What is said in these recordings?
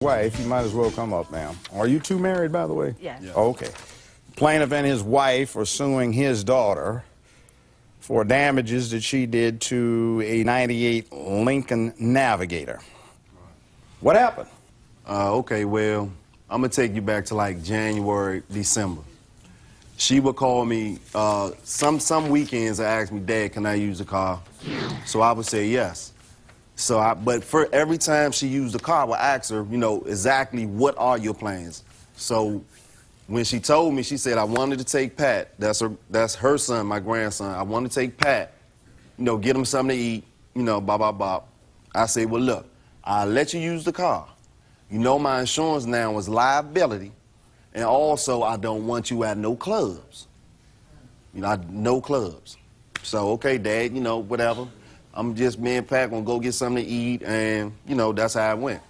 Wife, you might as well come up, ma'am. Are you two married, by the way? Yes. Yeah. Okay. Plaintiff and his wife are suing his daughter for damages that she did to a '98 Lincoln Navigator. What happened? Okay, well, I'm gonna take you back to like January, December. She would call me some weekends and ask me, Dad, can I use the car? So I would say yes. But for every time she used the car, I would ask her, you know, exactly what are your plans? So when she told me, she said, I wanted to take Pat. That's her son, my grandson. I want to take Pat, you know, get him something to eat, you know, blah, blah, blah. I said, well, look, I'll let you use the car. You know my insurance now is liability, and also I don't want you at no clubs. You know, no clubs. So, okay, Dad, you know, whatever. I'm just, me and Pat gonna go get something to eat, and, you know, that's how it went.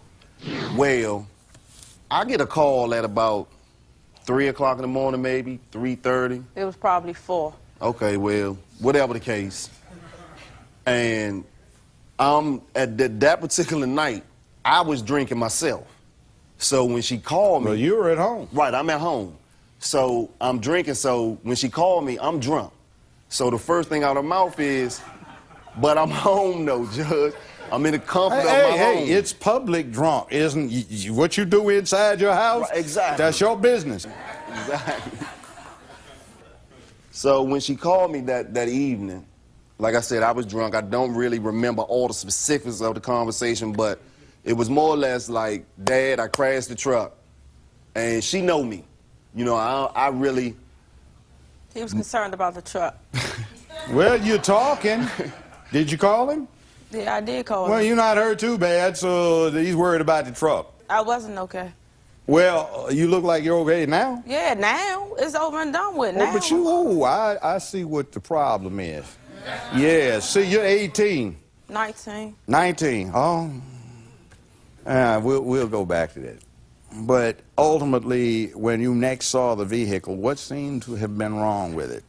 Well, I get a call at about 3 o'clock in the morning, maybe, 3:30. It was probably 4. Okay, well, whatever the case. And at that particular night, I was drinking myself. So when she called me... Well, you were at home. Right, I'm at home. So I'm drinking, so when she called me, I'm drunk. So the first thing out of her mouth is, but I'm home, though, Judge. I'm in the comfort of my home. Hey, it's public drunk, isn't what you do inside your house? Right, exactly. That's your business. Exactly. So when she called me that evening, like I said, I was drunk. I don't really remember all the specifics of the conversation, but it was more or less like, Dad, I crashed the truck. And she know me. You know, I really... He was concerned about the truck. Well, you're talking. Did you call him? Yeah, I did call him. Well, you're not hurt too bad, so he's worried about the truck. I wasn't okay. Well, you look like you're okay now. Yeah, now. It's over and done with now. But I see what the problem is. Yeah, see, you're 18. 19. 19, oh. We'll go back to that. But ultimately, when you next saw the vehicle, what seemed to have been wrong with it?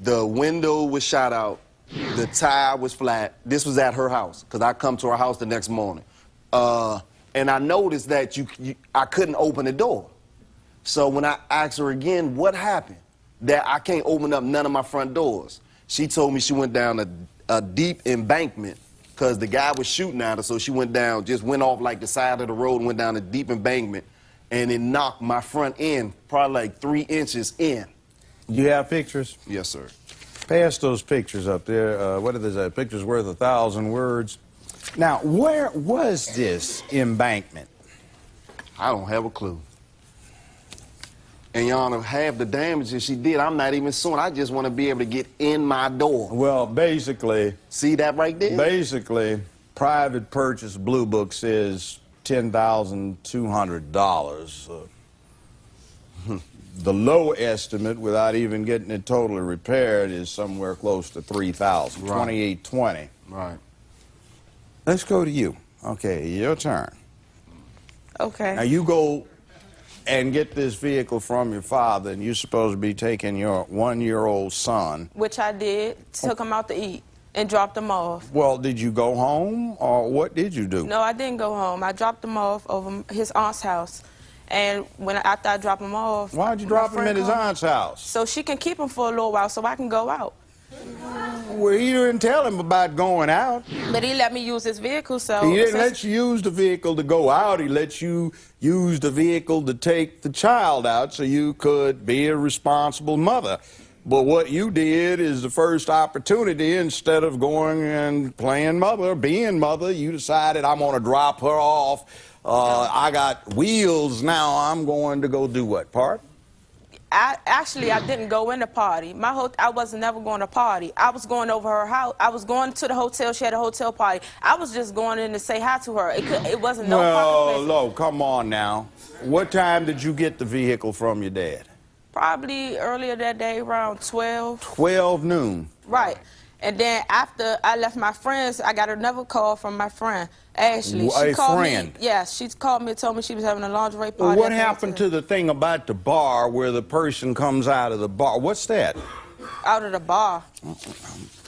The window was shot out. The tire was flat. This was at her house, because I come to her house the next morning. And I noticed that I couldn't open the door. So when I asked her again, what happened? That I can't open up none of my front doors. She told me she went down a deep embankment, because the guy was shooting at her, so she went down, just went off like the side of the road and went down a deep embankment, and it knocked my front end probably like 3 inches in. You have pictures? Yes, sir. Pass those pictures up there. What are those? Pictures worth 1,000 words. Now, where was this embankment? I don't have a clue. And, Your Honor, half the damages she did, I'm not even suing. I just want to be able to get in my door. Well, basically... See that right there? Basically, private purchase Blue Book says $10,200. The low estimate, without even getting it totally repaired, is somewhere close to $3,000, right. $2,820. Right. Let's go to you. Okay, your turn. Okay. Now, you go and get this vehicle from your father, and you're supposed to be taking your 1-year-old son. Which I did. Took him out to eat and dropped him off. Well, did you go home, or what did you do? No, I didn't go home. I dropped him off over his aunt's house. And after I dropped him off... Why'd you drop him at his aunt's house? So she can keep him for a little while so I can go out. Well, he didn't tell him about going out. But he let me use his vehicle, so... He didn't let you use the vehicle to go out. He let you use the vehicle to take the child out so you could be a responsible mother. But what you did is the first opportunity, instead of going and playing mother, being mother, you decided, I'm going to drop her off. I got wheels now. I'm going to go do what, part? I didn't go in the party. I wasn't never going to party. I was going over her house. I was going to the hotel. She had a hotel party. I was just going in to say hi to her. It wasn't no party place. Well, come on now. What time did you get the vehicle from your dad? Probably earlier that day, around 12. 12 noon. Right. And then after I left my friends, I got another call from my friend, Ashley. A friend? Yes, she called me and told me she was having a lingerie party. What happened to the thing about the bar where the person comes out of the bar? What's that? Out of the bar.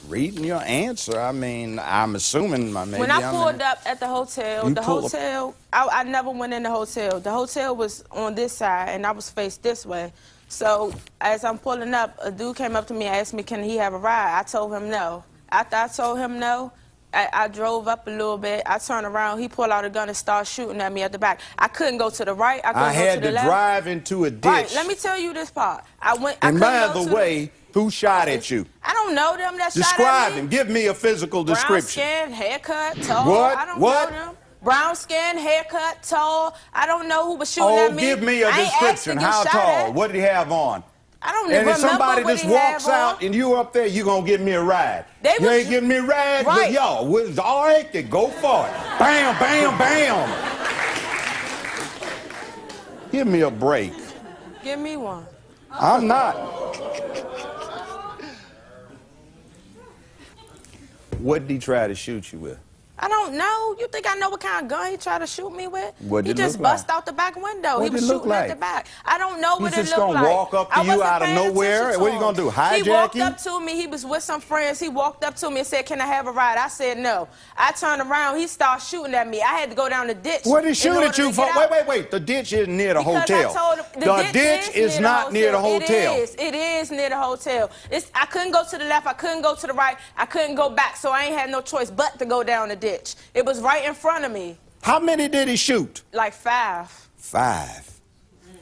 reading your answer. I mean, I'm assuming maybe When I pulled up at the hotel, I never went in the hotel. The hotel was on this side, and I was faced this way. So as I'm pulling up, a dude came up to me and asked me, can he have a ride? I told him no. After I told him no, I drove up a little bit. I turned around. He pulled out a gun and started shooting at me at the back. I couldn't go to the right. I couldn't go to the left. I had to drive into a ditch. Right. Let me tell you this part. And by the way, who shot at you? I don't know them that shot at me. Describe him. Give me a physical description. Brown skin, haircut, tall. What? I don't know them. Brown skin, haircut, tall. I don't know who was shooting at me. Oh, give me a description. How tall? What did he have on? I don't remember. And if somebody what just walks out and you up there, you gonna give me a ride. You ain't giving me a ride? Right. But y'all, all right, then go for it. Bam, bam, bam. Give me a break. Give me one. I'm not. What did he try to shoot you with? I don't know. You think I know what kind of gun he tried to shoot me with? What did he it just look like? bust out the back window. What He was did it look shooting like? at the back. I don't know what it He's looked like. just gonna walk up to you out of nowhere? What are you gonna do, hijack you? He walked you? up to me. He was with some friends. He walked up to me and said, can I have a ride? I said no. I turned around. He started shooting at me. I had to go down the ditch. What did he shoot at you for? Wait. The ditch isn't near the hotel. I told him, the ditch is not near the hotel. It is near the hotel. I couldn't go to the left. I couldn't go to the right. I couldn't go back. So I ain't had no choice but to go down the ditch. It was right in front of me. How many did he shoot? Like 5. 5.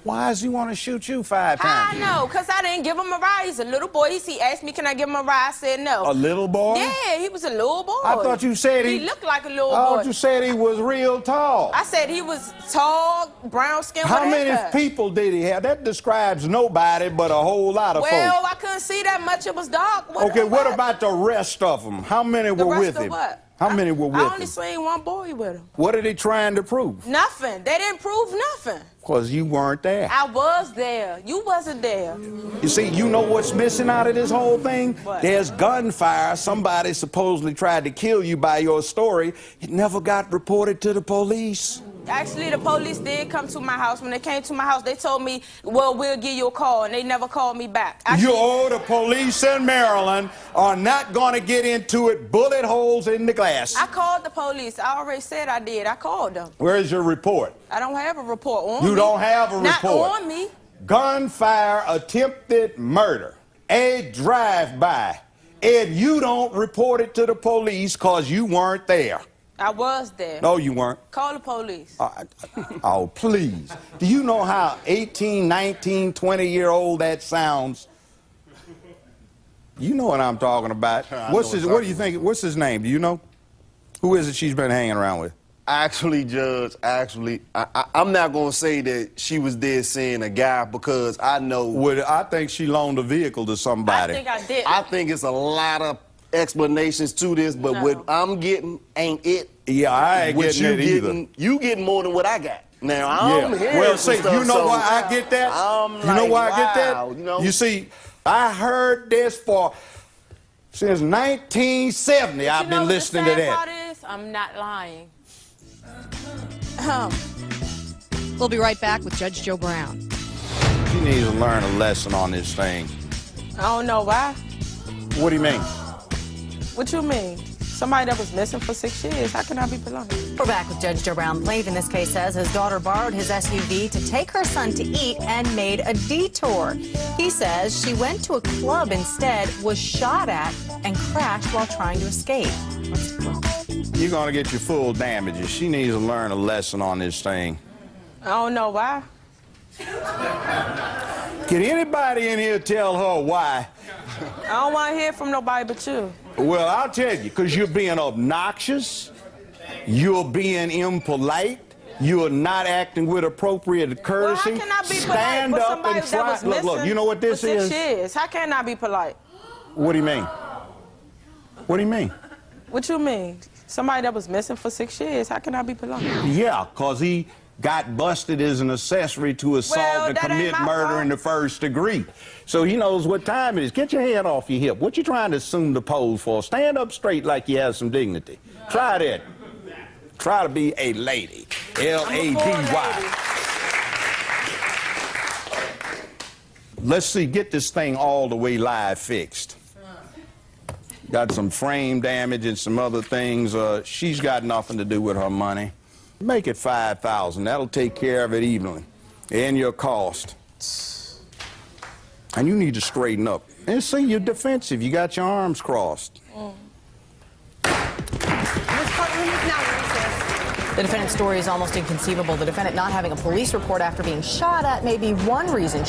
Why does he want to shoot you 5 times? I know, because I didn't give him a ride. He's a little boy. He asked me, can I give him a ride? I said no. A little boy? Yeah, he was a little boy. I thought you said he looked like a little boy. I thought you said he was real tall. I said he was tall, brown skin. How many people did he have? That describes nobody but a whole lot of folks. Well, I couldn't see that much. It was dark. Okay, what about the rest of them? How many were with him? What? How many were with him? I only seen one boy with him. What are they trying to prove? Nothing. They didn't prove nothing. Because you weren't there. I was there. You wasn't there. You see, you know what's missing out of this whole thing? What? There's gunfire. Somebody supposedly tried to kill you by your story. It never got reported to the police. Actually, the police did come to my house. When they came to my house, they told me, well, we'll give you a call, and they never called me back. Actually, the police in Maryland are not going to get into it. Bullet holes in the glass. I called the police. I already said I did. I called them. Where's your report? I don't have a report on me. You don't have a report? Not on me. Gunfire, attempted murder, a drive-by, and you don't report it to the police because you weren't there. I was there. No, you weren't. Call the police. Oh, please. Do you know how 18, 19, 20-year-old that sounds? You know what I'm talking about. What do you think? What's his name? Do you know? Who is it she's been hanging around with? Actually, Judge, I'm not going to say that she was there seeing a guy because I know... I think she loaned a vehicle to somebody. I think I did. I think it's a lot of explanations to this, but what I'm getting ain't it. Yeah, I ain't getting it either. You getting more than what I got. Now, I'm here. Well, see, you know why I get that? You know why I get that? You know? You see, I heard this since 1970. I've been listening to that. Part is, I'm not lying. We'll be right back with Judge Joe Brown. She needs to learn a lesson on this thing. I don't know why. What do you mean? What you mean? Somebody that was missing for 6 years. How can I be belonging? We're back with Judge Joe Brown. Plaintiff in this case says his daughter borrowed his SUV to take her son to eat and made a detour. He says she went to a club instead, was shot at, and crashed while trying to escape. You're going to get your full damages. She needs to learn a lesson on this thing. I don't know why. Can anybody in here tell her why? I don't want to hear from nobody but you. Well, I'll tell you, because you're being obnoxious, you're being impolite, you're not acting with appropriate courtesy. Well, how can I be Stand polite with up somebody and that try. was missing Look, you know what this for 6 is? years? How can I be polite? What do you mean? What do you mean? What you mean? Somebody that was missing for 6 years, how can I be polite? Yeah, because he got busted as an accessory to assault and commit murder in the first degree. So he knows what time it is. Get your head off your hip. What you trying to assume the pose for? Stand up straight like you have some dignity. Try that. Try to be a lady. L-A-D-Y. Let's see, get this thing all the way live fixed. got some frame damage and some other things. She's got nothing to do with her money. Make it $5,000. That'll take care of it evenly and your cost. And you need to straighten up. And see, you're defensive. You got your arms crossed. The defendant's story is almost inconceivable. The defendant not having a police report after being shot at may be one reason.